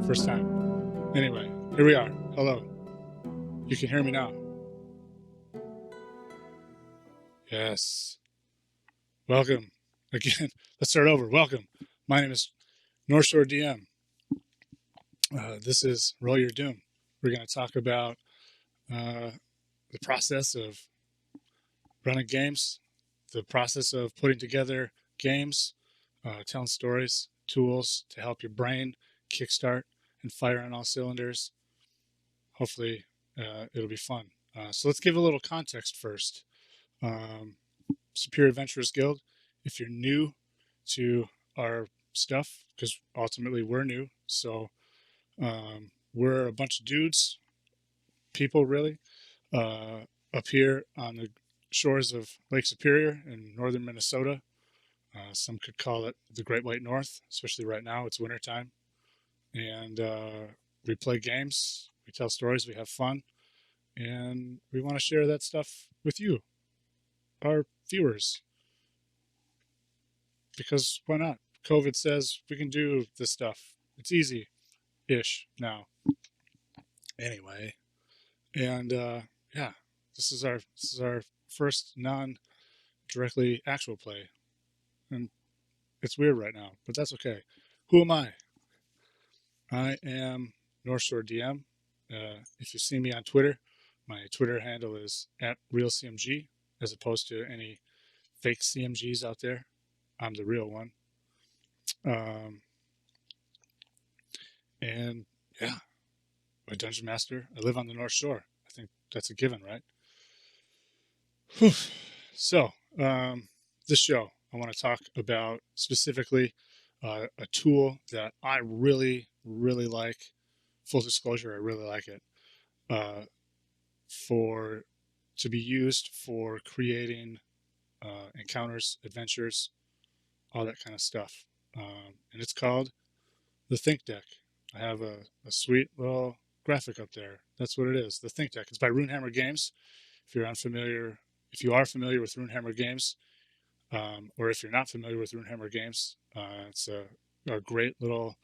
First time. Anyway, here we are. Hello. You can hear me now. Yes. Welcome. Again, let's start over. Welcome. My name is NorthShoreDM. This is Roll Your Doom. We're going to talk about the process of running games, the process of putting together games, telling stories, tools to help your brain kickstart and fire on all cylinders. Hopefully, it'll be fun. So let's give a little context first. Superior Adventurers Guild, if you're new to our stuff, because ultimately we're new, so we're a bunch of dudes, people really, up here on the shores of Lake Superior in northern Minnesota. Some could call it the Great White North, especially right now. It's wintertime. And we play games, we tell stories, we have fun, and we want to share that stuff with you, our viewers. Because why not? COVID says we can do this stuff. It's easy-ish now. Anyway, and yeah, this is our first non-directly actual play, and it's weird right now, but that's okay. Who am I? I am NorthShoreDM. If you see me on Twitter, my Twitter handle is @RealCMG, as opposed to any fake CMGs out there. I'm the real one. And yeah, I'm a dungeon master. I live on the North Shore. I think that's a given, right? Whew. So, this show, I want to talk about specifically a tool that I really, really like. Full disclosure, I really like it. To be used for creating encounters, adventures, all that kind of stuff. And it's called the Think Deck. I have a sweet little graphic up there. That's what it is. The Think Deck. It's by Runehammer Games. If you are familiar with Runehammer Games, or if you're not familiar with Runehammer Games, it's a great little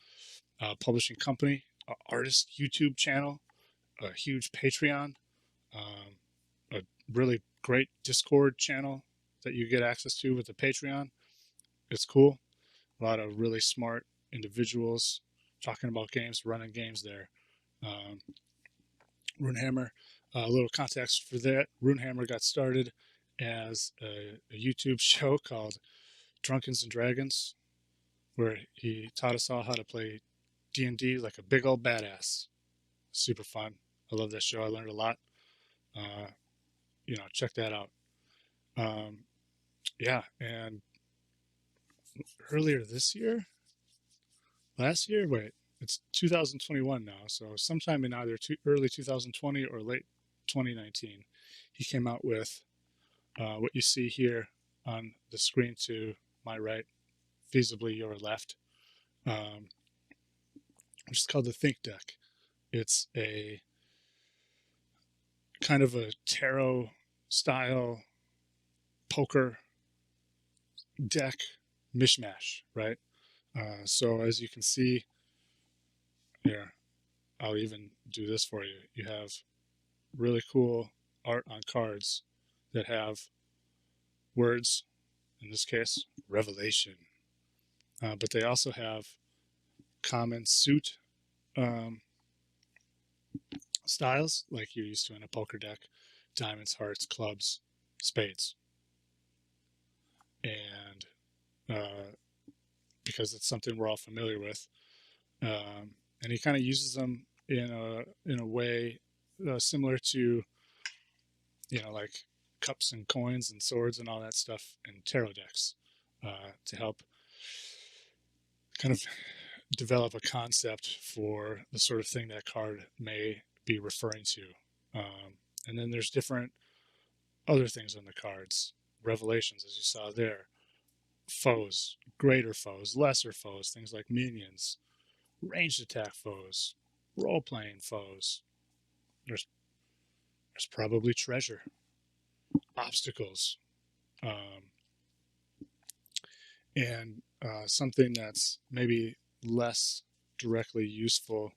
publishing company, artist YouTube channel, a huge Patreon, a really great Discord channel that you get access to with the Patreon. It's cool. A lot of really smart individuals talking about games, running games there. Runehammer, a little context for that. Runehammer got started as a YouTube show called Drunkens and Dragons, where he taught us all how to play D&D like a big old badass. Super fun. I love that show. I learned a lot. Check that out. Yeah, and earlier this year, last year, wait, it's 2021 now, so sometime in either early 2020 or late 2019, he came out with what you see here on the screen to my right, feasibly your left, which is called the Think Deck. It's a kind of a tarot style poker deck mishmash, right? So as you can see here, I'll even do this for you. You have really cool art on cards that have words, in this case, revelation. But they also have common suit styles like you're used to in a poker deck: diamonds, hearts, clubs, spades. And because it's something we're all familiar with, and he kind of uses them in a way similar to, like cups and coins and swords and all that stuff in tarot decks, to help kind of develop a concept for the sort of thing that card may be referring to. And then there's different other things on the cards, revelations, as you saw there, foes, greater foes, lesser foes, things like minions, ranged attack foes, role-playing foes. There's probably treasure, obstacles, and something that's maybe less directly useful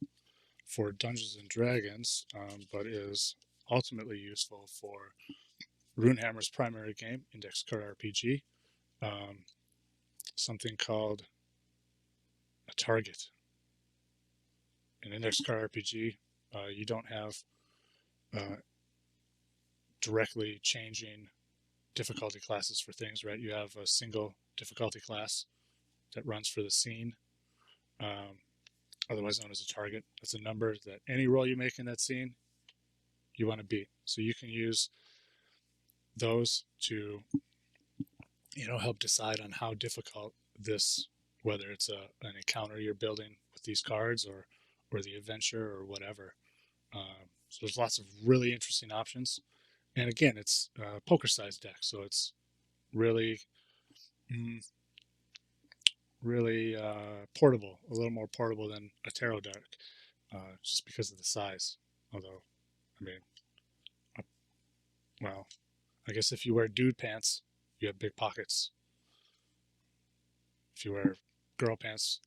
for Dungeons and Dragons, but is ultimately useful for Runehammer's primary game, Index Card RPG, something called a target. In Index Card RPG, you don't have directly changing difficulty classes for things, right? You have a single difficulty class that runs for the scene, otherwise known as a target. That's a number that any roll you make in that scene, you want to beat. So you can use those to, help decide on how difficult this, whether it's an encounter you're building with these cards or the adventure or whatever. So there's lots of really interesting options. And again, it's a poker-sized deck, so it's really, really portable, a little more portable than a tarot deck, just because of the size. Although, I mean, well, I guess if you wear dude pants, you have big pockets. If you wear girl pants,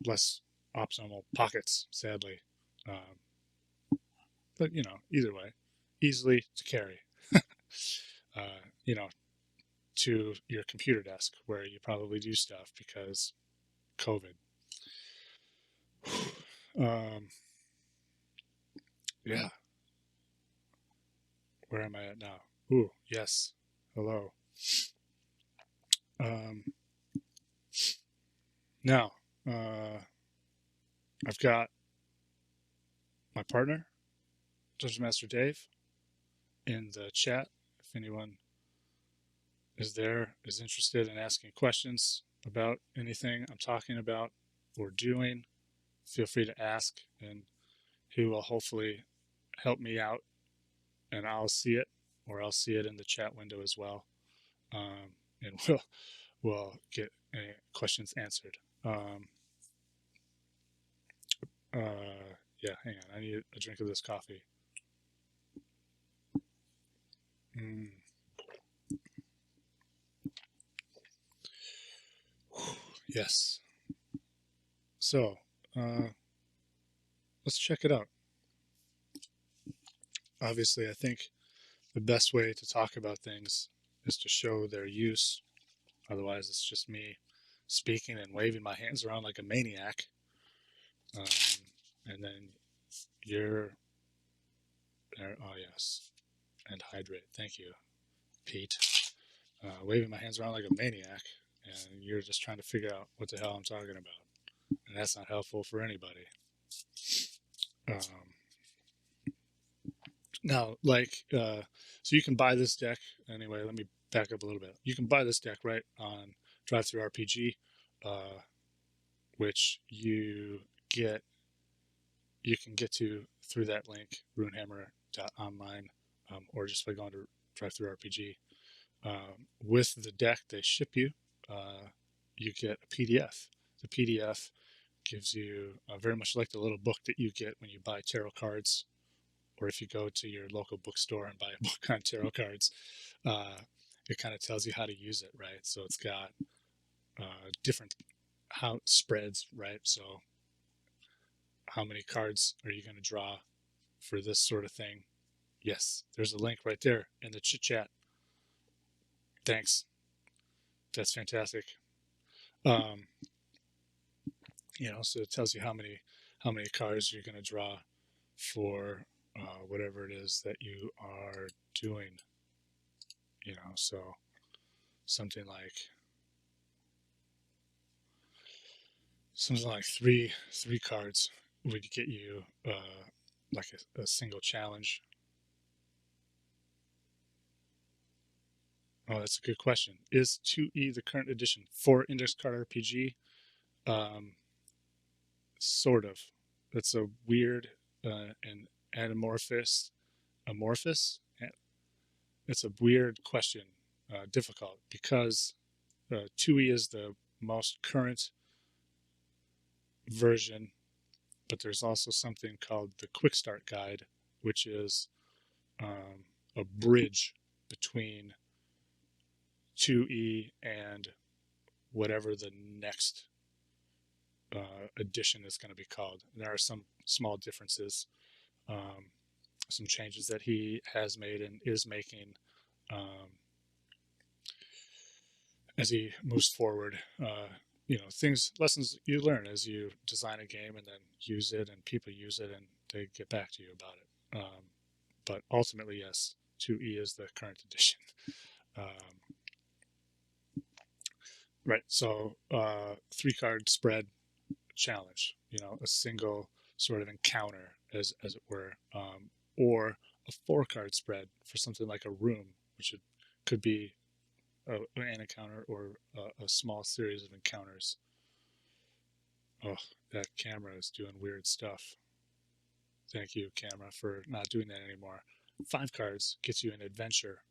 less optimal pockets, sadly. But, either way, easily to carry, to your computer desk where you probably do stuff because COVID. Yeah. Where am I at now? Ooh, yes. Hello. Now, I've got my partner, Dungeon Master Dave, in the chat. If anyone is interested in asking questions about anything I'm talking about or doing, feel free to ask, and he will hopefully help me out, and I'll see it, or I'll see it in the chat window as well, and we'll get any questions answered. Yeah, hang on. I need a drink of this coffee. Yes. So, let's check it out. Obviously, I think the best way to talk about things is to show their use. Otherwise, it's just me speaking and waving my hands around like a maniac. And then you're there. Oh, yes. And hydrate. Thank you, Pete. Waving my hands around like a maniac, and you're just trying to figure out what the hell I'm talking about. And that's not helpful for anybody. Now, so you can buy this deck. Anyway, let me back up a little bit. You can buy this deck right on DriveThruRPG, which you can get to through that link, runehammer.online, or just by going to DriveThruRPG. With the deck they ship you, you get a PDF. The PDF gives you very much like the little book that you get when you buy tarot cards, or if you go to your local bookstore and buy a book on tarot cards. It kind of tells you how to use it, right? So it's got different spreads, right? So how many cards are you going to draw for this sort of thing? Yes, there's a link right there in the chit chat. Thanks. That's fantastic. So it tells you how many cards you're going to draw for whatever it is that you are doing. So something like three cards would get you like a single challenge. Oh, that's a good question. Is 2E the current edition for Index Card RPG? Sort of. That's a weird and amorphous. It's a weird question, difficult, because 2E is the most current version, but there's also something called the Quick Start Guide, which is a bridge between 2E and whatever the next edition is going to be called. And there are some small differences, some changes that he has made and is making as he moves forward. Things, lessons you learn as you design a game and then use it, and people use it and they get back to you about it. But ultimately, yes, 2E is the current edition. Right. So, 3 card spread challenge, a single sort of encounter, as it were, or a 4 card spread for something like a room, which could be an encounter or a small series of encounters. Oh, that camera is doing weird stuff. Thank you, camera, for not doing that anymore. 5 cards gets you an adventure,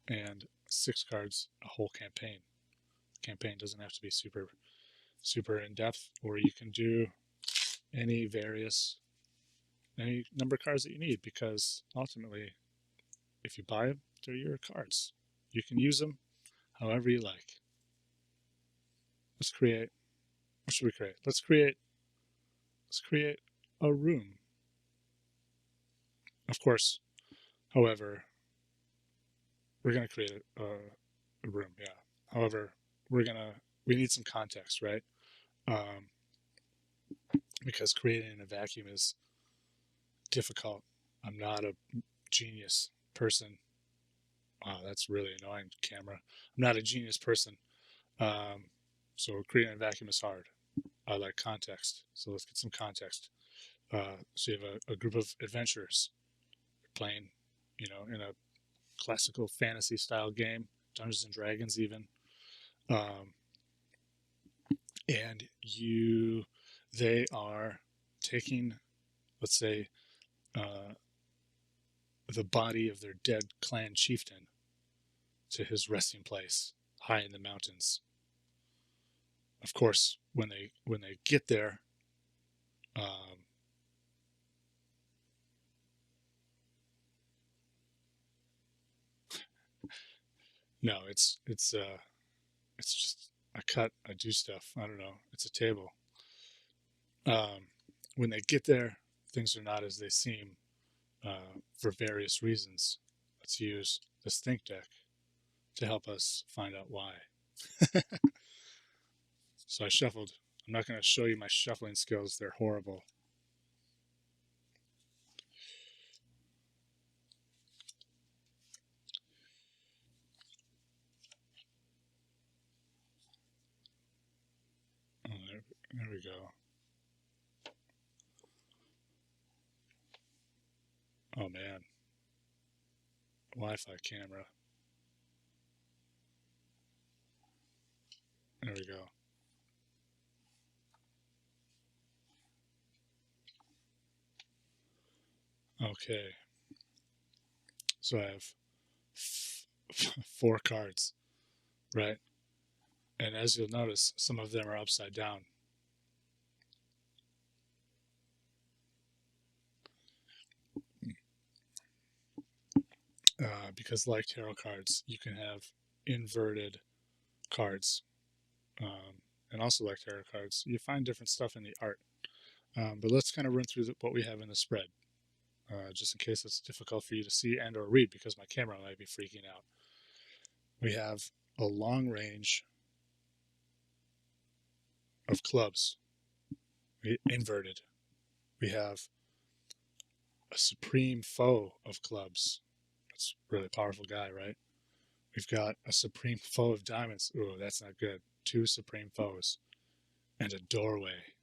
and 6 cards a whole campaign. The campaign doesn't have to be super in depth, or you can do any number of cards that you need, because ultimately, if you buy them, they're your cards. You can use them however you like. Let's create. What should we create? Let's create a room. Of course, however, we're going to create a room. Yeah. However, we need some context, right? Because creating in a vacuum is difficult. I'm not a genius person. Wow, that's really annoying, camera. I'm not a genius person. So creating a vacuum is hard. I like context. So let's get some context. So you have a group of adventurers playing, in a classical fantasy style game, Dungeons and Dragons even. And they are taking, let's say, the body of their dead clan chieftain to his resting place high in the mountains. Of course, when they get there, no, it's just I do stuff. I don't know. It's a table. When they get there, things are not as they seem, for various reasons. Let's use this think deck to help us find out why. So I shuffled. I'm not going to show you my shuffling skills. They're horrible. Oh, there we go. Oh, man. Wi-Fi camera. There we go. Okay. So I have 4 cards, right? And as you'll notice, some of them are upside down. Because like tarot cards, you can have inverted cards. And also like tarot cards, you find different stuff in the art. But let's kind of run through what we have in the spread, just in case it's difficult for you to see and or read because my camera might be freaking out. We have a long range of clubs, inverted. We have a supreme foe of clubs. That's a really powerful guy, right? We've got a supreme foe of diamonds. Ooh, that's not good. 2 supreme foes. And a doorway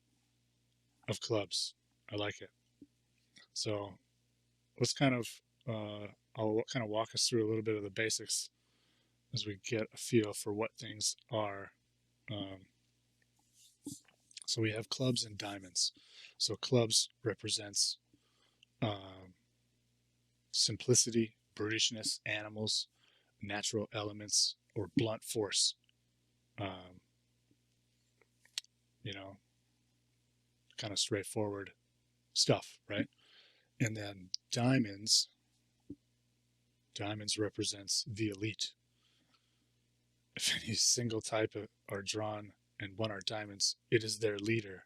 of clubs. I like it. So let's I'll kind of walk us through a little bit of the basics as we get a feel for what things are. So we have clubs and diamonds. So clubs represents simplicity, brutishness, animals, natural elements, or blunt force. Kind of straightforward stuff, right? And then diamonds represents the elite. If any single type are drawn and 1 art diamonds, it is their leader.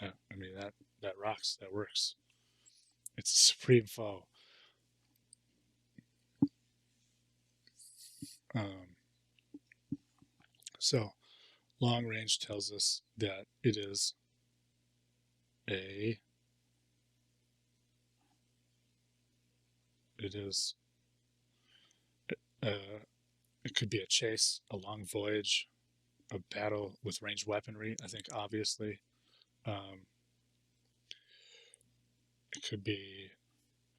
I mean, that rocks. That works. It's a supreme foe. So long range tells us that it is a it could be a chase, a long voyage, a battle with ranged weaponry. I think obviously it could be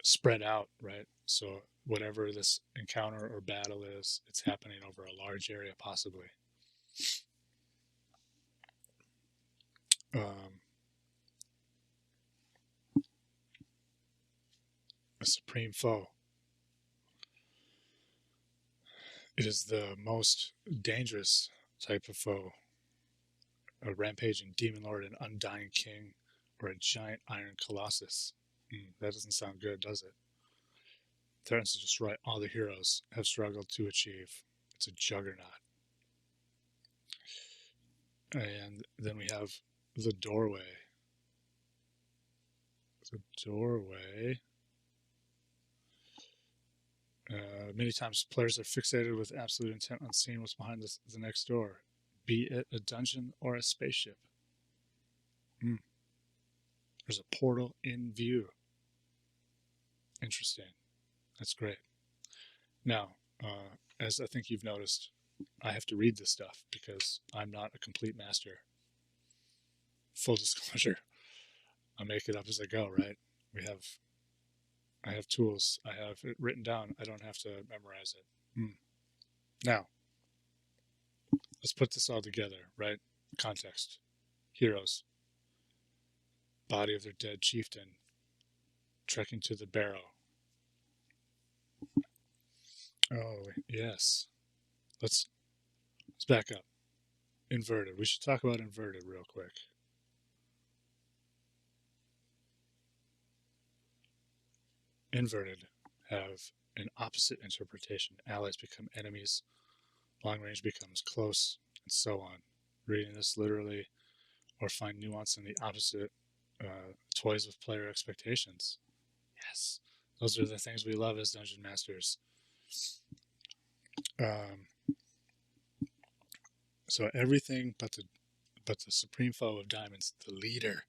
spread out, right? So whatever this encounter or battle is, it's happening over a large area, possibly. A supreme foe. It is the most dangerous type of foe. A rampaging demon lord, an undying king, or a giant iron colossus. That doesn't sound good, does it? Threatens to destroy all the heroes have struggled to achieve. It's a juggernaut. And then we have the doorway. The doorway. Many times players are fixated with absolute intent on seeing what's behind the next door, be it a dungeon or a spaceship. There's a portal in view. Interesting. That's great. Now, as I think you've noticed, I have to read this stuff because I'm not a complete master. Full disclosure, I make it up as I go, right? I have tools. I have it written down. I don't have to memorize it. Now, let's put this all together, right? Context. Heroes. Body of their dead chieftain. Trekking to the barrow. Oh, yes. Let's back up. Inverted. We should talk about inverted real quick. Inverted have an opposite interpretation. Allies become enemies. Long range becomes close, and so on. Reading this literally, or find nuance in the opposite, toys with player expectations. Yes, those are the things we love as dungeon masters. So everything but the supreme foe of diamonds, the leader,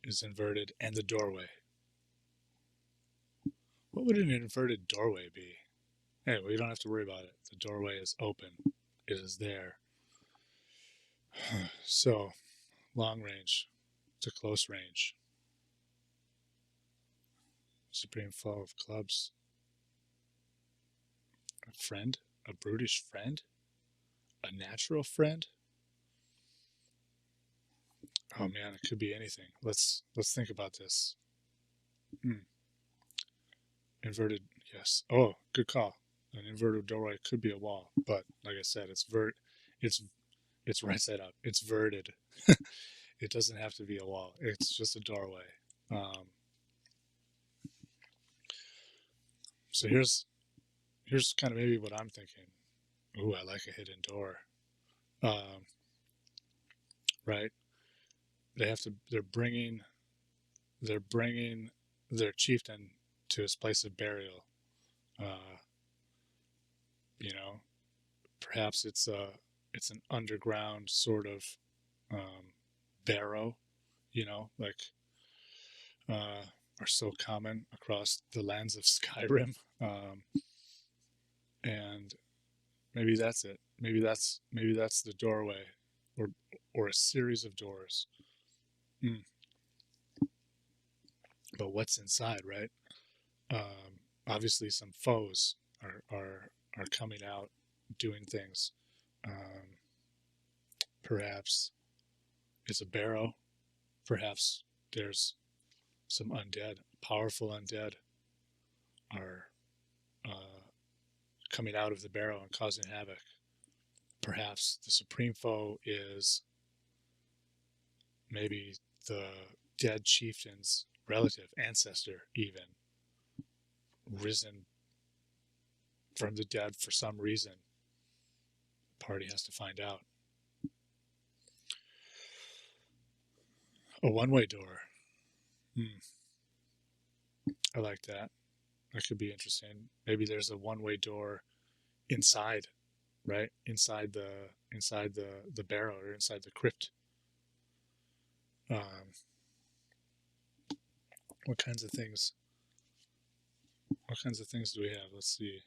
is inverted, and the doorway. What would an inverted doorway be? Anyway, you don't have to worry about it. The doorway is open. It is there. So, long range to close range. Supreme foe of clubs. A friend? A brutish friend? A natural friend? Oh man, it could be anything. Let's think about this. Inverted, yes. Oh, good call. An inverted doorway could be a wall, but like I said, it's right side up. It's verted. It doesn't have to be a wall. It's just a doorway. So here's kind of maybe what I'm thinking. Ooh, I like a hidden door. Right? They're bringing their chieftain to his place of burial. Perhaps it's an underground sort of barrow, like are so common across the lands of Skyrim. And maybe that's it. Maybe that's the doorway, or a series of doors. But what's inside, right? Obviously, some foes are coming out, doing things. Perhaps it's a barrow. Perhaps there's some undead, powerful undead, are coming out of the barrow and causing havoc. Perhaps the supreme foe is maybe the dead chieftain's relative, ancestor, even risen from the dead for some reason. The party has to find out. A one-way door. I like that. That could be interesting. Maybe there's a one-way door inside, right? Inside the barrow or inside the crypt. Um, what kinds of things? What kinds of things do we have? Let's see.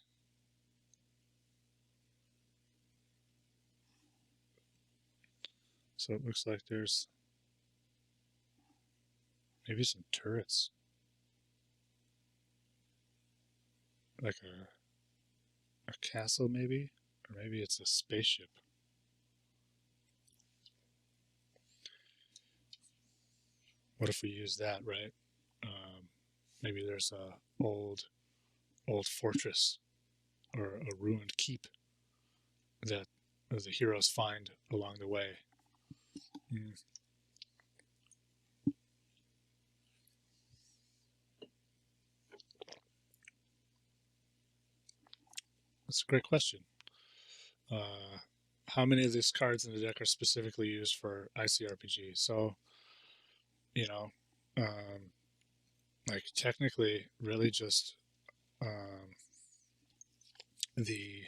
So it looks like there's maybe some turrets, like a castle, maybe, or maybe it's a spaceship. What if we use that, right? Maybe there's a old fortress or a ruined keep that the heroes find along the way. That's a great question. How many of these cards in the deck are specifically used for ICRPG? So, you know, like technically, really just the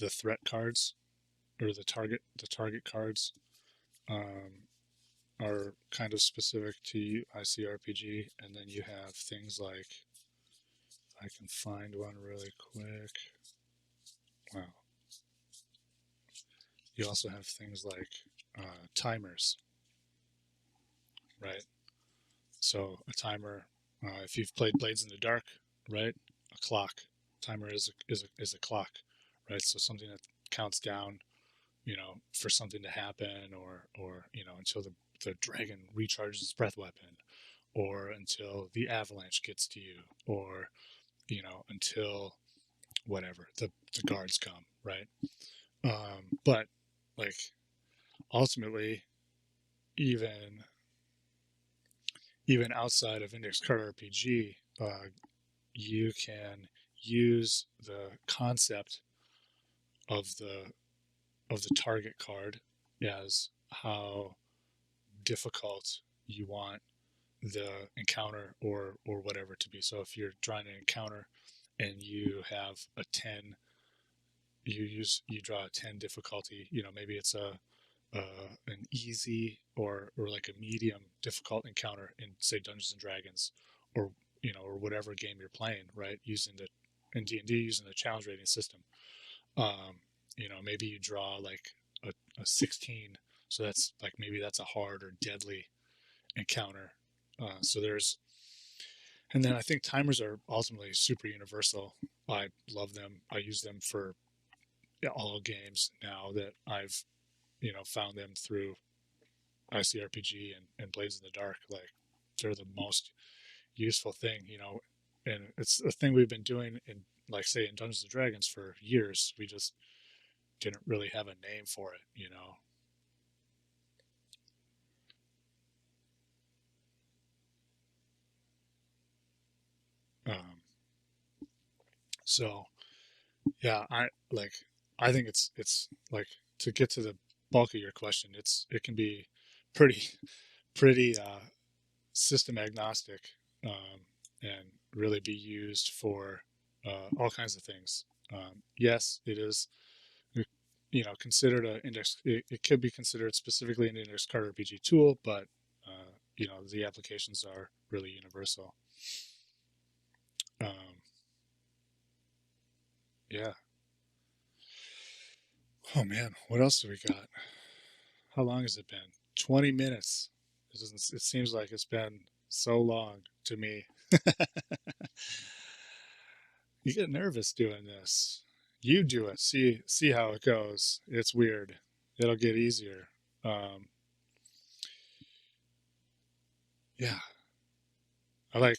threat cards or the target cards are kind of specific to ICRPG, and then you have things like, I can find one really quick. Wow. You also have things like timers, right? So a timer, if you've played Blades in the Dark, right? A clock. Timer is a clock, right? So something that counts down, for something to happen, or until the dragon recharges its breath weapon, or until the avalanche gets to you, or until whatever the guards come, right? But like ultimately, even outside of index card RPG, you can use the concept of the target card as how difficult you want the encounter or whatever to be. So if you're trying to encounter and you have a 10, you draw a 10 difficulty. Maybe it's an easy or like a medium difficult encounter in, say, Dungeons and Dragons, or or whatever game you're playing, right? Using the in D&D, using the challenge rating system. Maybe you draw like a 16, so that's like, maybe that's a hard or deadly encounter. So there's, and then I think timers are ultimately super universal. I love them. I use them for all games now that I've found them through ICRPG and Blades in the Dark. Like, they're the most useful thing, and it's a thing we've been doing in, like, say, in Dungeons and Dragons for years. We just didn't really have a name for it. Um, so yeah, I think it's like, to get to the bulk of your question, it can be pretty system agnostic, and really be used for all kinds of things. Yes, it is, considered an index. It could be considered specifically an index card RPG tool, but the applications are really universal. Yeah. Oh man, what else do we got? How long has it been? 20 minutes. It seems like it's been so long to me. You get nervous doing this. You do it. See how it goes. It's weird. It'll get easier. Um, yeah. I like.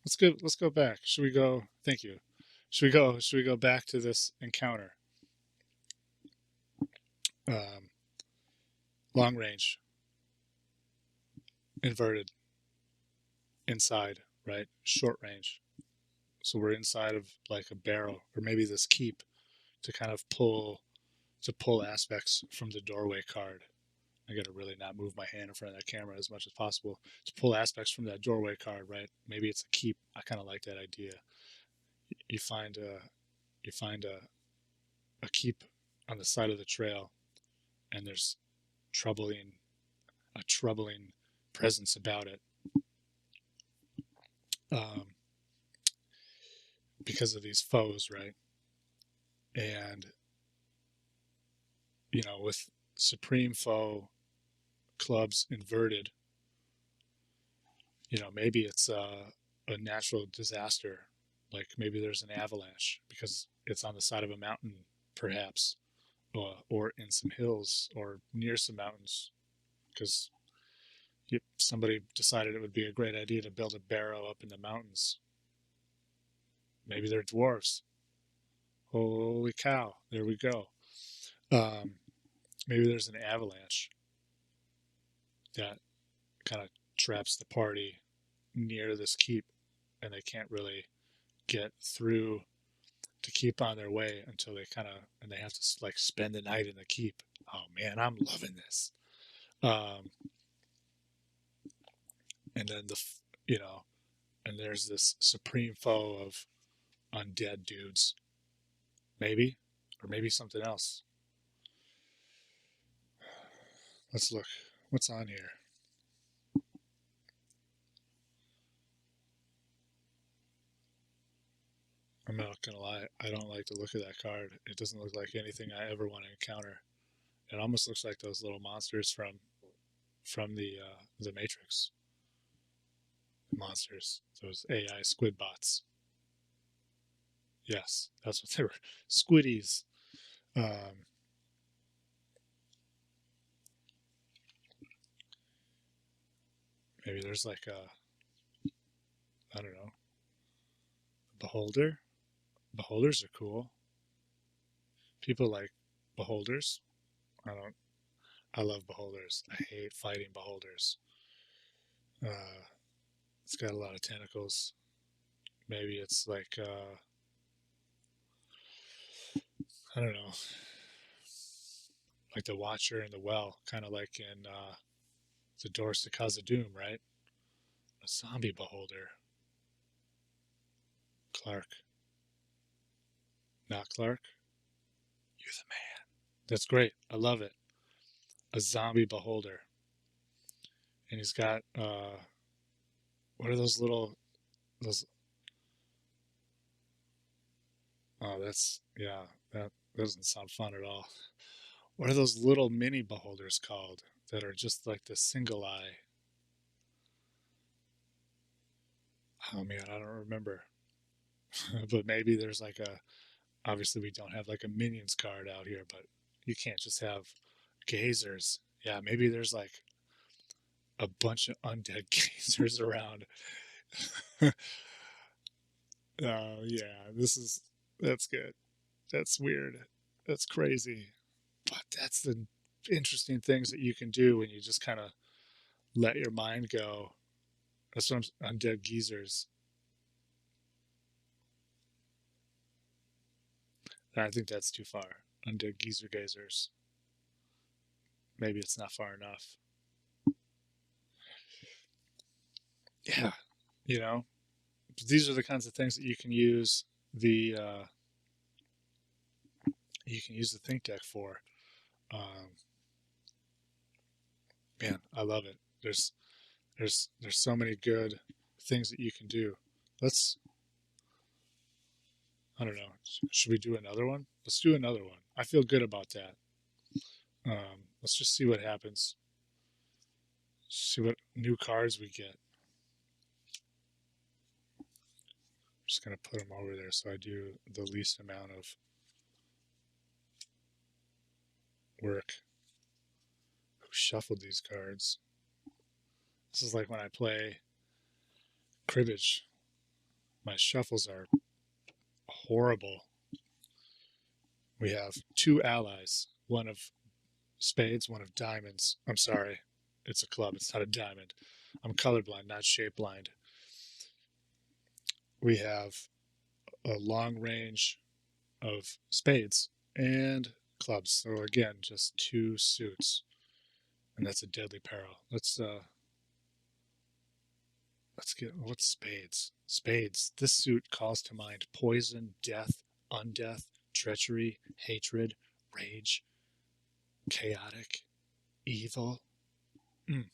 Let's go back. Should we go? Thank you. Should we go back to this encounter? Um, long range, inverted, inside, right? Short range. So we're inside of like a barrel, or maybe this keep, to kind of pull aspects from the doorway card. I got to really not move my hand in front of that camera as much as possible to pull aspects from that doorway card, right? Maybe it's a keep. I kind of like that idea. You find a keep on the side of the trail, and there's troubling a troubling presence about it, um, because of these foes, right? And with supreme foe clubs inverted, maybe it's a natural disaster, like maybe there's an avalanche because it's on the side of a mountain, perhaps, or in some hills or near some mountains, because somebody decided it would be a great idea to build a barrow up in the mountains. Maybe they're dwarves. Holy cow! There we go. Um, Maybe there's an avalanche that kind of traps the party near this keep, and they can't really get through to keep on their way until and they have to like spend the night in the keep. Oh man, I'm loving this. And then and there's this supreme foe of undead dudes, maybe, or maybe something else. Let's look. What's on here? I'm not gonna lie, I don't like the look of that card. It doesn't look like anything I ever want to encounter. It almost looks like those little monsters from the Matrix monsters, those AI squid bots. Yes, that's what they were. Squiddies. Um, Maybe there's like I don't know, beholder. Beholders are cool. People like beholders. I don't. I love beholders. I hate fighting beholders. Uh, it's got a lot of tentacles. Maybe it's like I don't know, like the Watcher in the Well, kind of like in the Doors to Khazad-dûm, right? A zombie beholder. Clark. Not Clark. You're the man. That's great. I love it. A zombie beholder. And he's got what are those oh that's yeah, that doesn't sound fun at all. What are those little mini beholders called that are just like the single eye? Oh man, I don't remember. But maybe there's like a obviously we don't have like a minions card out here, but you can't just have gazers. Yeah, maybe there's like a bunch of undead gazers around. Oh yeah, that's good. That's weird. That's crazy. But that's the interesting things that you can do when you just kind of let your mind go. That's what undead geezers. I think that's too far. Undead geezer gazers. Maybe it's not far enough. Yeah, you know. These are the kinds of things that the uh, you can use the think deck for. Um, Man, I love it. There's so many good things that you can do. Let's I don't know. Should we do another one? Let's do another one. I feel good about that. Let's just see what happens. See what new cards we get. I'm just gonna put them over there so I do the least amount of work. Who shuffled these cards? This is like when I play cribbage. My shuffles are horrible. We have two allies, one of spades, one of diamonds. I'm sorry, it's a club, it's not a diamond. I'm colorblind, not shape blind. We have a long range of spades and clubs. So again, just two suits. And that's a deadly peril. Let's get, what's spades? Spades. This suit calls to mind poison, death, undeath, treachery, hatred, rage, chaotic, evil. Mm,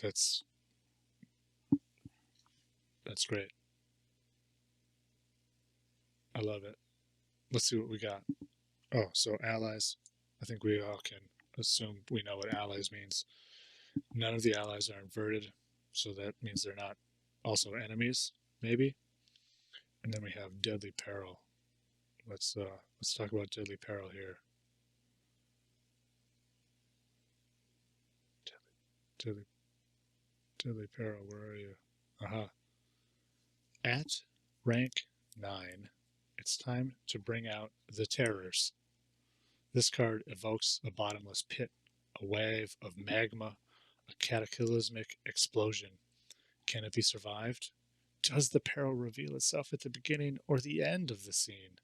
that's that's great. I love it. Let's see what we got. Oh, so allies. I think we all can assume we know what allies means. None of the allies are inverted, so that means they're not also enemies, maybe. And then we have deadly peril. Let's talk about deadly peril here. Deadly deadly peril. Where are you? Aha. At rank 9, it's time to bring out the terrors. This card evokes a bottomless pit, a wave of magma, a cataclysmic explosion. Can it be survived? Does the peril reveal itself at the beginning or the end of the scene?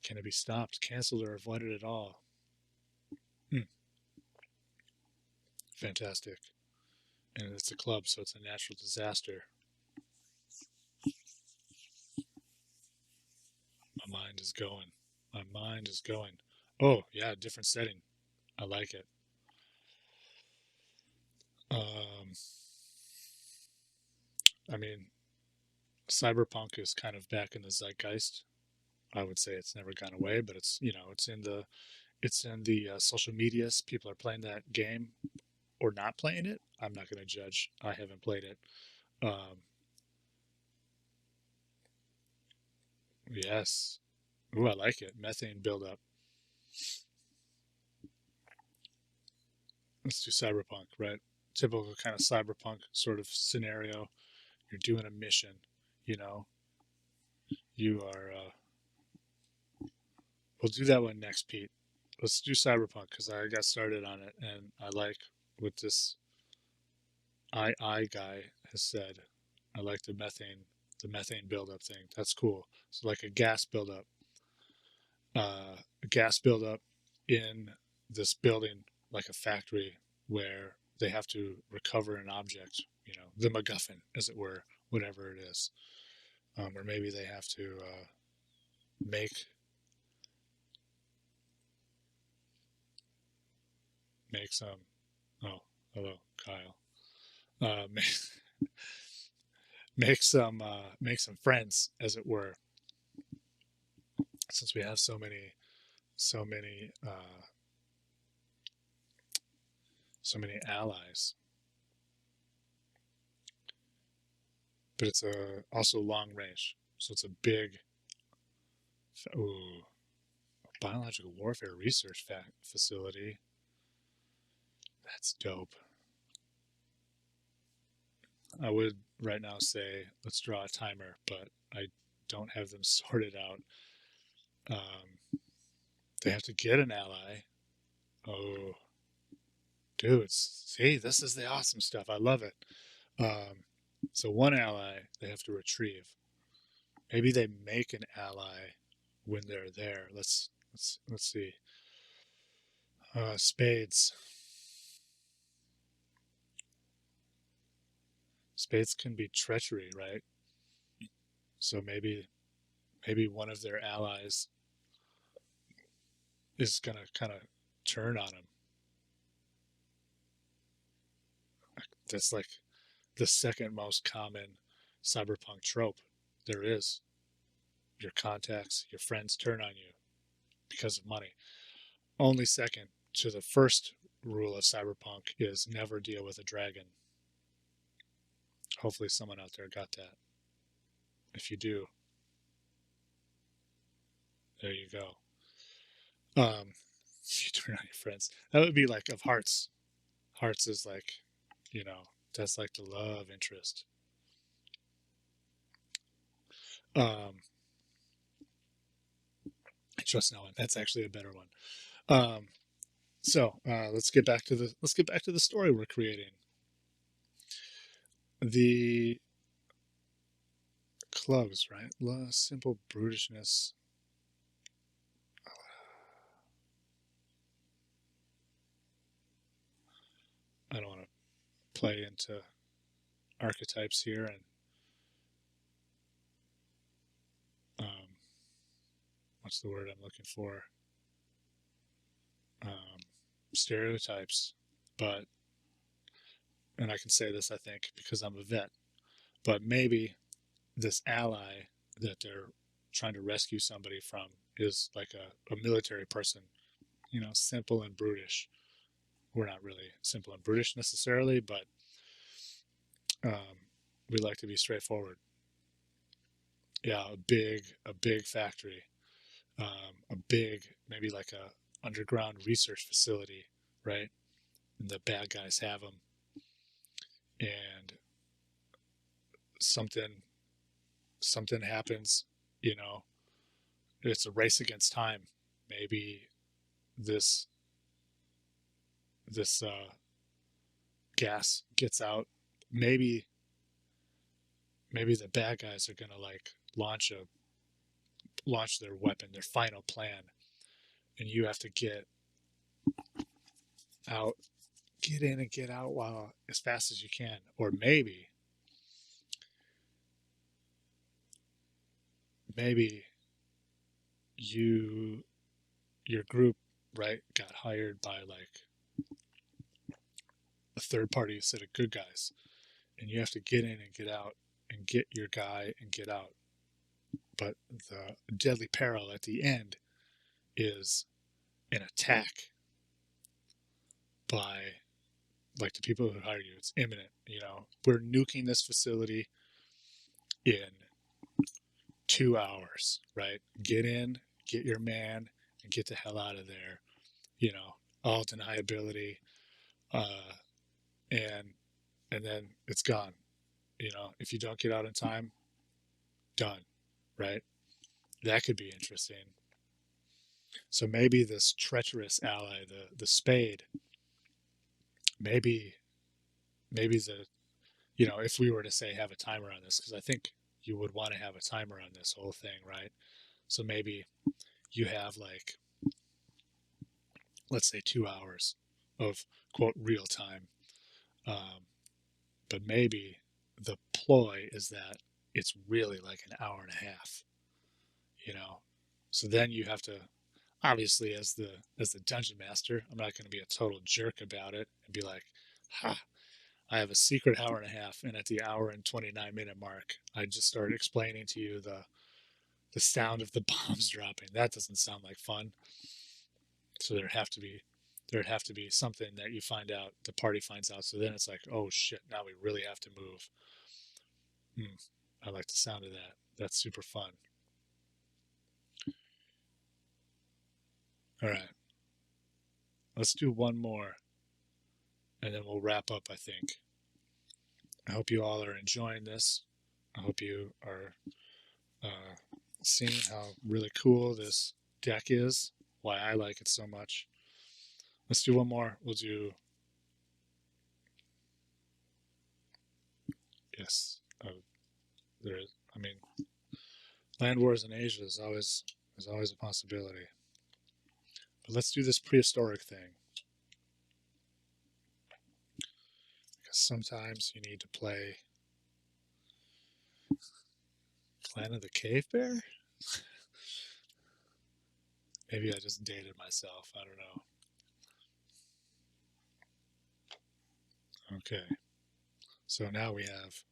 Can it be stopped, cancelled, or avoided at all? Fantastic. And it's a club, so it's a natural disaster. My mind is going. My mind is going. Oh, yeah, different setting. I like it. Um, I mean, cyberpunk is kind of back in the zeitgeist. I would say it's never gone away, but it's it's in the social medias. People are playing that game or not playing it. I'm not going to judge. I haven't played it. Um, yes. Ooh, I like it. Methane buildup. Let's do cyberpunk, right? Typical kind of cyberpunk sort of scenario. You're doing a mission. You know, you are. We'll do that one next, Pete. Let's do cyberpunk because I got started on it, and I like what this I guy has said. I like the methane buildup thing. That's cool. So like a gas buildup in this building, like a factory, where they have to recover an object. You know, the MacGuffin, as it were, whatever it is, or maybe they have to make some. Oh, hello, Kyle. Make, make some friends, as it were, since we have so many so many allies. But it's also long range, so it's a big ooh, biological warfare research facility. That's dope. I would right now say let's draw a timer, but I don't have them sorted out. They have to get an ally. Oh, dudes, see, this is the awesome stuff. I love it. Um, so one ally they have to retrieve. Maybe they make an ally when they're there. Let's see. Spades. Spades can be treachery, right? So maybe one of their allies is gonna kind of turn on them. That's like the second most common cyberpunk trope there is. Your contacts, your friends turn on you because of money. Only second to the first rule of cyberpunk is never deal with a dragon. Hopefully someone out there got that. If you do, there you go. You turn on your friends. That would be like of hearts. Hearts is like, you know, that's like the love interest. Um, I trust no one. That's actually a better one. Let's get back to the story we're creating. The clubs, right? Simple brutishness. I don't want to play into archetypes here and what's the word I'm looking for? Um, Stereotypes. But, and I can say this, I think, because I'm a vet, but maybe this ally that they're trying to rescue somebody from is like a military person, simple and brutish. We're not really simple and brutish necessarily, but we like to be straightforward. Yeah, a big factory, a big, maybe like a underground research facility, right? And the bad guys have them, and something something happens, you know, it's a race against time. Maybe this this gas gets out. Maybe the bad guys are gonna like launch their weapon, their final plan, and you have to out, get in and get out while as fast as you can. Or maybe you your group, right, got hired by like a third party set of good guys, and you have to get in and get out and get your guy and get out. But the deadly peril at the end is an attack by like the people who hire you. It's imminent. We're nuking this facility in 2 hours, right? Get in, get your man, and get the hell out of there. All deniability, uh, and then it's gone. If you don't get out in time, done, right? That could be interesting. So maybe this treacherous ally, the spade, maybe the if we were to say have a timer on this, because I think you would want to have a timer on this whole thing, right? So maybe you have like, let's say 2 hours of quote real time, but maybe the ploy is that it's really like an hour and a half, you know. So then you have to, obviously, as the dungeon master, I'm not going to be a total jerk about it and be like, ha, I have a secret hour and a half, and at the hour and 29-minute mark, I just start explaining to you the sound of the bombs dropping. That doesn't sound like fun. So there'd have to be something that you find out, the party finds out. So then it's like, oh shit, now we really have to move. I like the sound of that. That's super fun. All right, let's do one more, and then we'll wrap up, I think. I hope you all are enjoying this. I hope you are uh, seeing how really cool this deck is, why I like it so much. Let's do one more. We'll do, yes, there is, I mean, land wars in Asia is always a possibility. But let's do this prehistoric thing. Because sometimes you need to play Clan of the Cave Bear? Maybe I just dated myself. I don't know. Okay. So now we have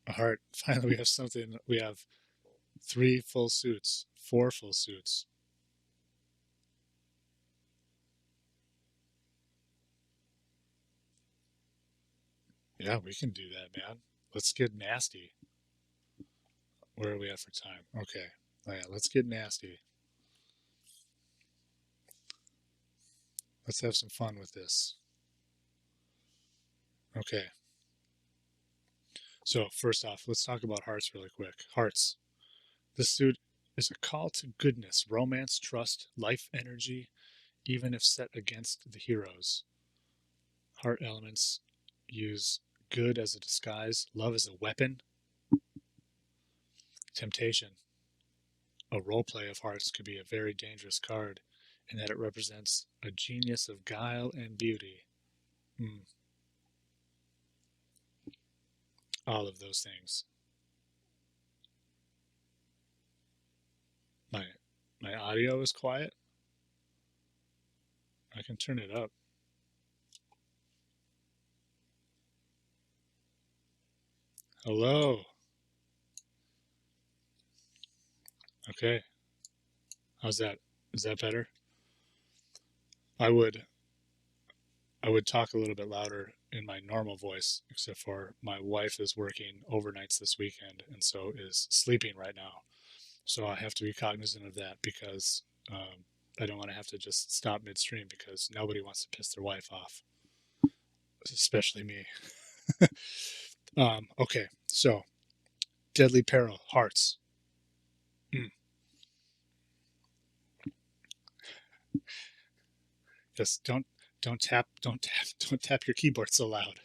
a heart. Finally, we have something. We have 3 full suits, 4 full suits. Yeah, we can do that, man. Let's get nasty. Where are we at for time? Okay. Oh, yeah, let's get nasty. Let's have some fun with this. Okay. So, first off, let's talk about hearts really quick. Hearts. This suit is a call to goodness, romance, trust, life energy, even if set against the heroes. Heart elements use good as a disguise, love as a weapon, temptation. A roleplay of hearts could be a very dangerous card in that it represents a genius of guile and beauty. all of those things. My audio is quiet. I can turn it up. Hello. Okay. How's that? Is that better? I would talk a little bit louder in my normal voice, except for my wife is working overnights this weekend and so is sleeping right now. So I have to be cognizant of that because I don't want to have to just stop midstream because nobody wants to piss their wife off, especially me. Okay, so deadly peril, hearts. Mm. Just don't tap your keyboard so loud.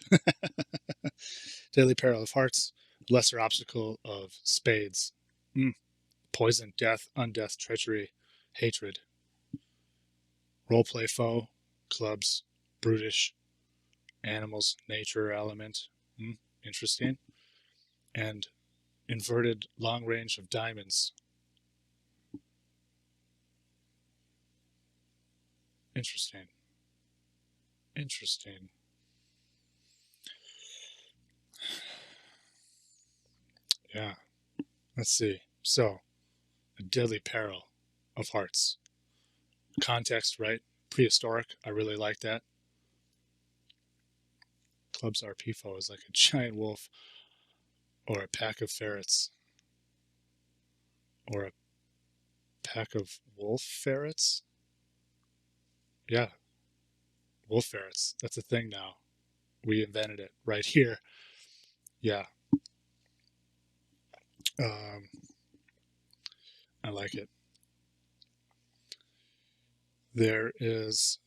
Deadly peril of hearts, lesser obstacle of spades. Mm. Poison, death, undeath, treachery, hatred. Roleplay foe, clubs, brutish, animals, nature element. Interesting. And inverted long range of diamonds. Interesting. Interesting. Yeah. Let's see. So, a deadly peril of hearts. Context, right? Prehistoric. I really like that. Clubs RP foe is like a giant wolf or a pack of ferrets or a pack of wolf ferrets. Yeah, wolf ferrets. That's a thing now. We invented it right here. Yeah. Um, I like it. There is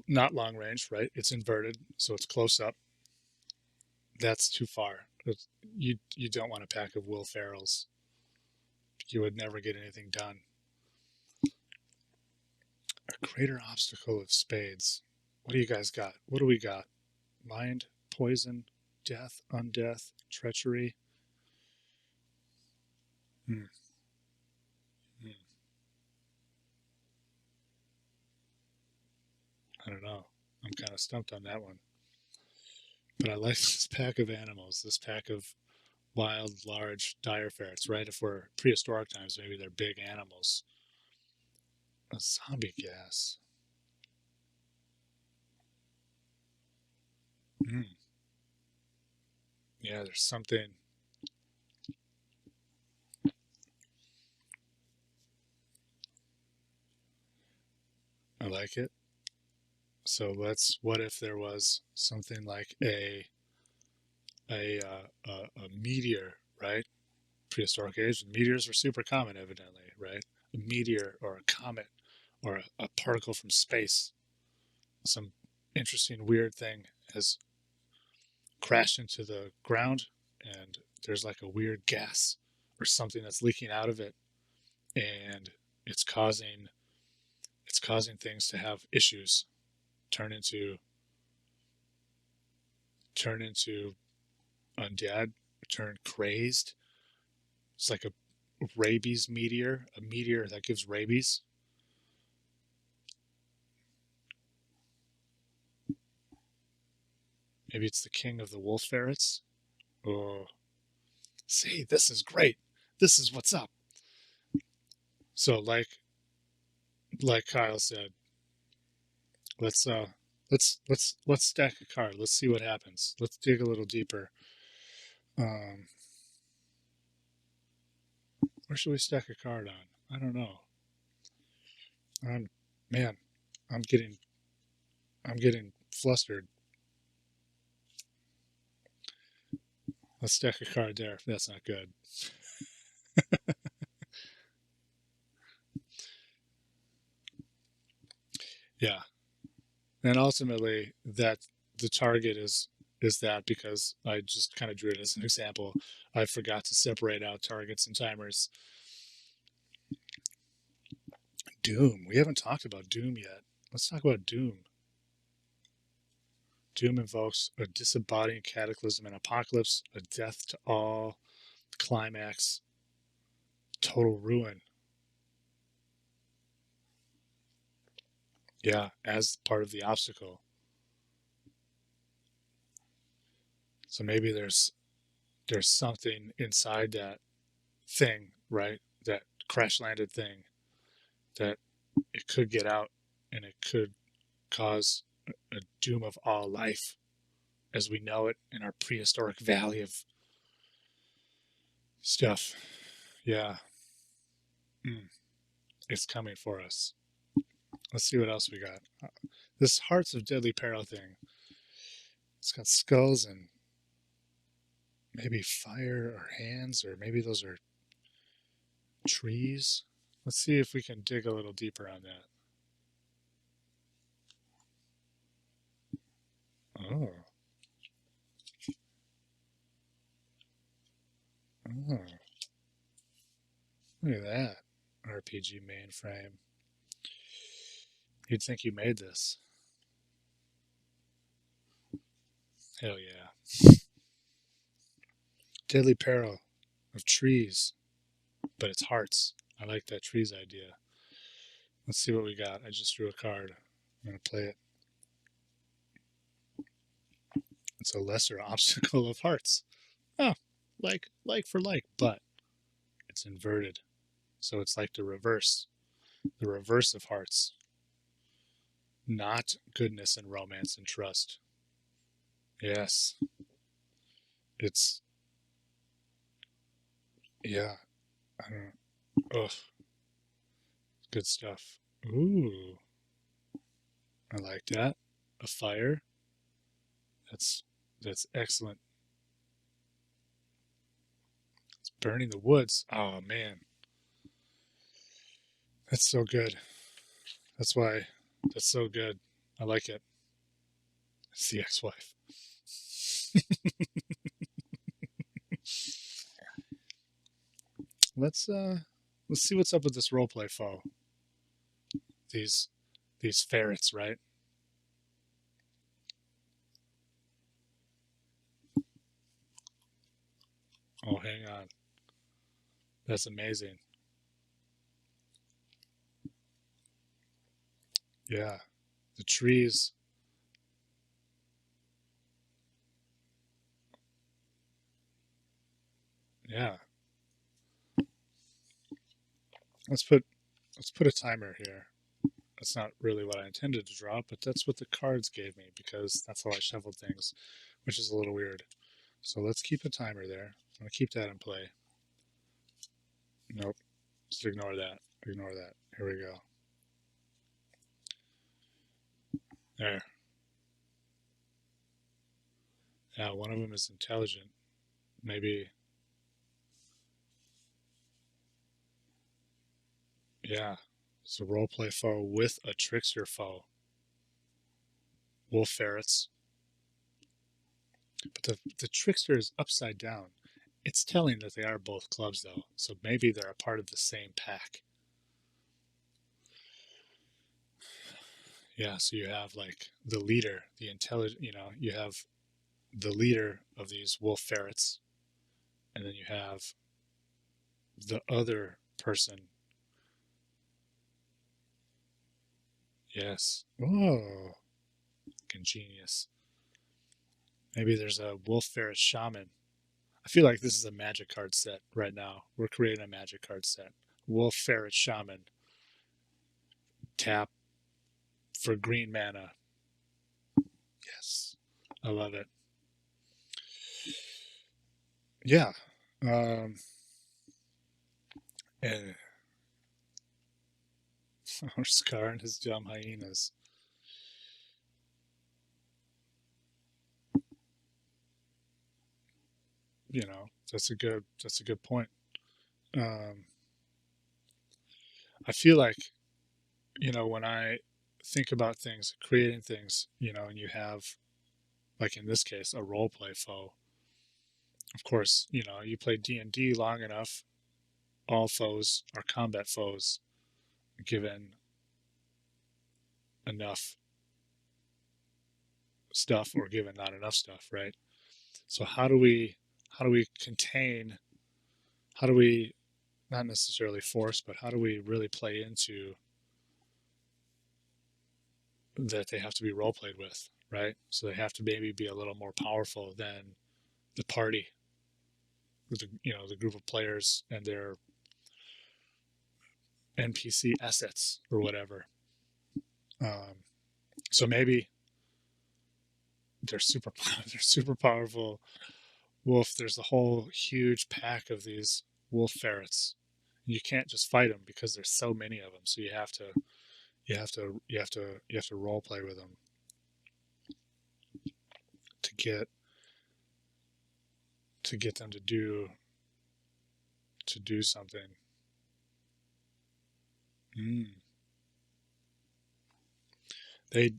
not long range, right? It's inverted, so it's close up. That's too far. You don't want a pack of Will Ferrells. You would never get anything done. A greater obstacle of spades. What do you guys got? What do we got? Mind, poison, death, undeath, treachery. Hmm. Hmm. I don't know. I'm kind of stumped on that one. But I like this pack of animals, this pack of wild, large, dire ferrets, right? If we're prehistoric times, maybe they're big animals. A zombie gas. Mm. Yeah, there's something. I like it. So what if there was something like a meteor, right? Prehistoric age, meteors were super common, evidently, right? A meteor or a comet or a particle from space, some interesting, weird thing has crashed into the ground, and there's like a weird gas or something that's leaking out of it, and it's causing things to have issues, turn into undead, turn crazed. It's like a rabies meteor, a meteor that gives rabies. Maybe it's the king of the wolf ferrets. Oh, see, this is great. This is what's up. So, like Kyle said, let's let's stack a card. Let's see what happens. Let's dig a little deeper. Um, where should we stack a card on? I don't know. I'm man, I'm getting flustered. Let's stack a card there. That's not good. Yeah, and ultimately that the target is that because I just kind of drew it as an example. I forgot to separate out targets and timers. Doom. We haven't talked about Doom yet. Let's talk about Doom. Doom invokes a disembodying cataclysm and apocalypse, a death to all, climax, total ruin. Yeah, as part of the obstacle. So maybe there's something inside that thing, right? That crash landed thing that it could get out and it could cause a doom of all life as we know it in our prehistoric valley of stuff. Yeah. Mm, it's coming for us. Let's see what else we got. This Hearts of Deadly Peril thing. It's got skulls and maybe fire or hands, or maybe those are trees. Let's see if we can dig a little deeper on that. Oh. Oh. Look at that. RPG mainframe. You'd think you made this. Hell yeah. Deadly Peril of trees, but it's hearts. I like that trees idea. Let's see what we got. I just drew a card. I'm going to play it. It's a lesser obstacle of hearts. Oh, like for like, but it's inverted. So it's like the reverse of hearts. Not goodness and romance and trust. Yes. It's, yeah. I don't, ugh. Good stuff. Ooh. I like that. A fire. That's excellent. It's burning the woods. Oh man. That's so good. That's why that's so good. I like it. It's the ex-wife. let's see what's up with this roleplay foe. These ferrets, right? Oh, hang on. That's amazing. Yeah. The trees. Yeah. Let's put a timer here. That's not really what I intended to draw, but that's what the cards gave me because that's how I shuffled things, which is a little weird. So let's keep a timer there. I'm going to keep that in play. Nope. Just ignore that. Ignore that. Here we go. There. Yeah, one of them is intelligent. Maybe. Yeah. It's a roleplay foe with a trickster foe. Wolf ferrets. But the trickster is upside down. It's telling that they are both clubs, though. So maybe they're a part of the same pack. Yeah, so you have like the leader, the intelligent, you have the leader of these wolf ferrets, and then you have the other person. Yes. Oh, ingenious. Maybe there's a wolf ferret shaman. I feel like this is a magic card set right now. We're creating a magic card set. Wolf ferret shaman. Tap for green mana. Yes. I love it. Yeah. And Scar and his dumb hyenas. That's a good point. Um, I feel like, when I think about things, creating things, and you have, like in this case, a role play foe. Of course, you play D&D long enough, all foes are combat foes, given enough stuff or given not enough stuff, right? So how do we contain, how do we not necessarily force, but how do we really play into that they have to be role played with, right? So they have to maybe be a little more powerful than the party, the group of players and their NPC assets or whatever. So maybe they're super they're super powerful wolf. There's a whole huge pack of these wolf ferrets. You can't just fight them because there's so many of them. So you have to role play with them to get them to do something. They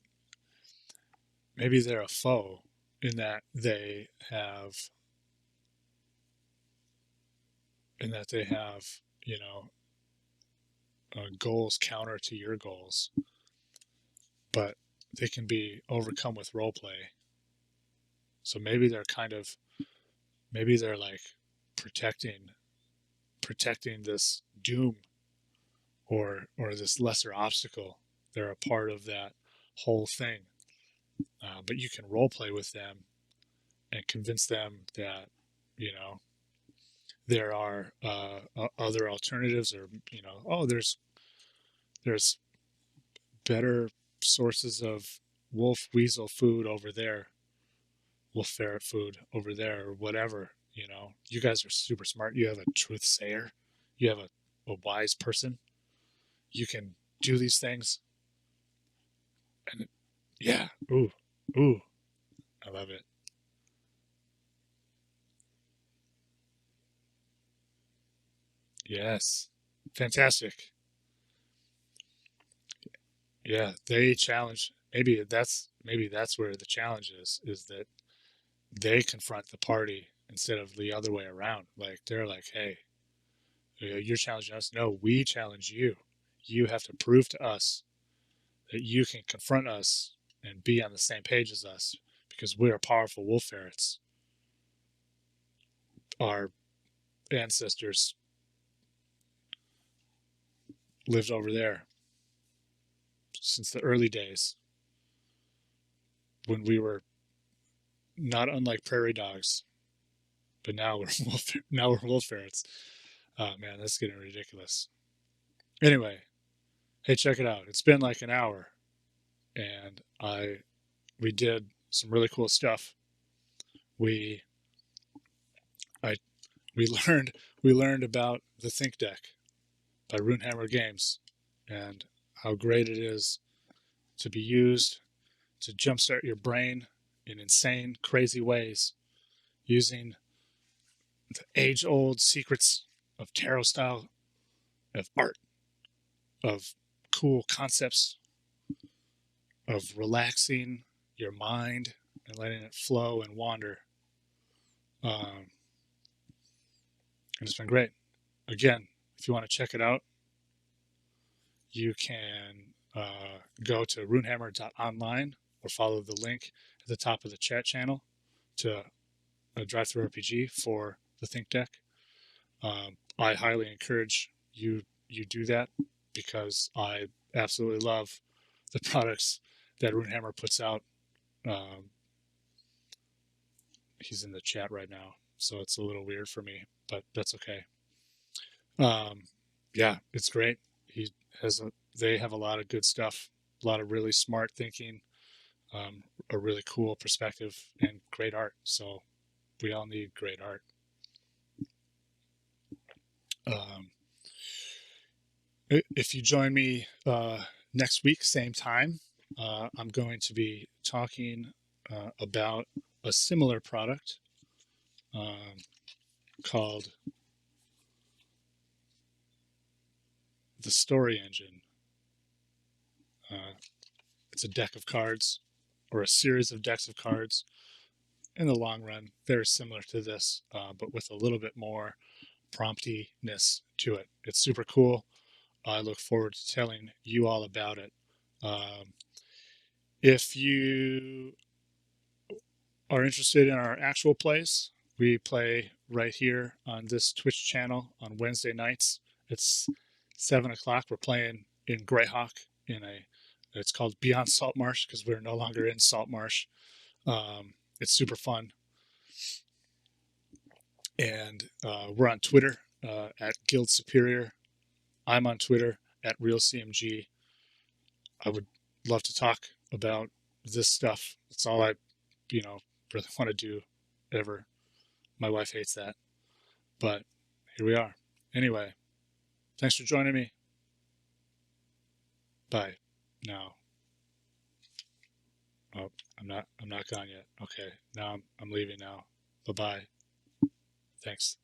maybe they're a foe in that they have goals counter to your goals, but they can be overcome with role play. So maybe they're like protecting this doom or this lesser obstacle. They're a part of that whole thing. But you can role play with them and convince them that there are other alternatives, or there's better sources of wolf weasel food over there, wolf ferret food over there, or whatever. You guys are super smart. You have a truth sayer. You have a wise person. You can do these things. And yeah, ooh, I love it. Yes, fantastic. Yeah, they challenge. Maybe that's where the challenge is that they confront the party instead of the other way around. Like they're like, hey, you're challenging us. No, we challenge you. You have to prove to us that you can confront us and be on the same page as us because we are powerful wolf ferrets. Our ancestors lived over there since the early days when we were not unlike prairie dogs, but now we're wolf ferrets. Oh man, that's getting ridiculous. Anyway, hey, check it out. It's been like an hour, and we did some really cool stuff. We I we learned about the Think Deck by Runehammer Games and how great it is to be used to jumpstart your brain in insane, crazy ways using the age-old secrets of tarot style, of art, of cool concepts, of relaxing your mind and letting it flow and wander. And it's been great. Again, if you want to check it out, you can go to runehammer.online or follow the link at the top of the chat channel to Drive-Thru RPG for the Think Deck. I highly encourage you do that because I absolutely love the products that Runehammer puts out. He's in the chat right now, so it's a little weird for me, but that's okay. Yeah, it's great. They have a lot of good stuff, a lot of really smart thinking, a really cool perspective, and great art. So we all need great art. If you join me next week, same time, I'm going to be talking about a similar product called the Story Engine. It's a deck of cards or a series of decks of cards. In the long run, very similar to this, but with a little bit more promptiness to it. It's super cool. I look forward to telling you all about it. If you are interested in our actual plays, we play right here on this Twitch channel on Wednesday nights. It's 7 o'clock. We're playing in Greyhawk in a. It's called Beyond Saltmarsh because we're no longer in Saltmarsh. It's super fun, and we're on Twitter at Guild Superior. I'm on Twitter at RealCMG. I would love to talk about this stuff. That's all I, really want to do ever. My wife hates that, but here we are. Anyway, thanks for joining me. Bye. Now, oh, I'm not gone yet. Okay, now I'm leaving now. Bye bye. Thanks.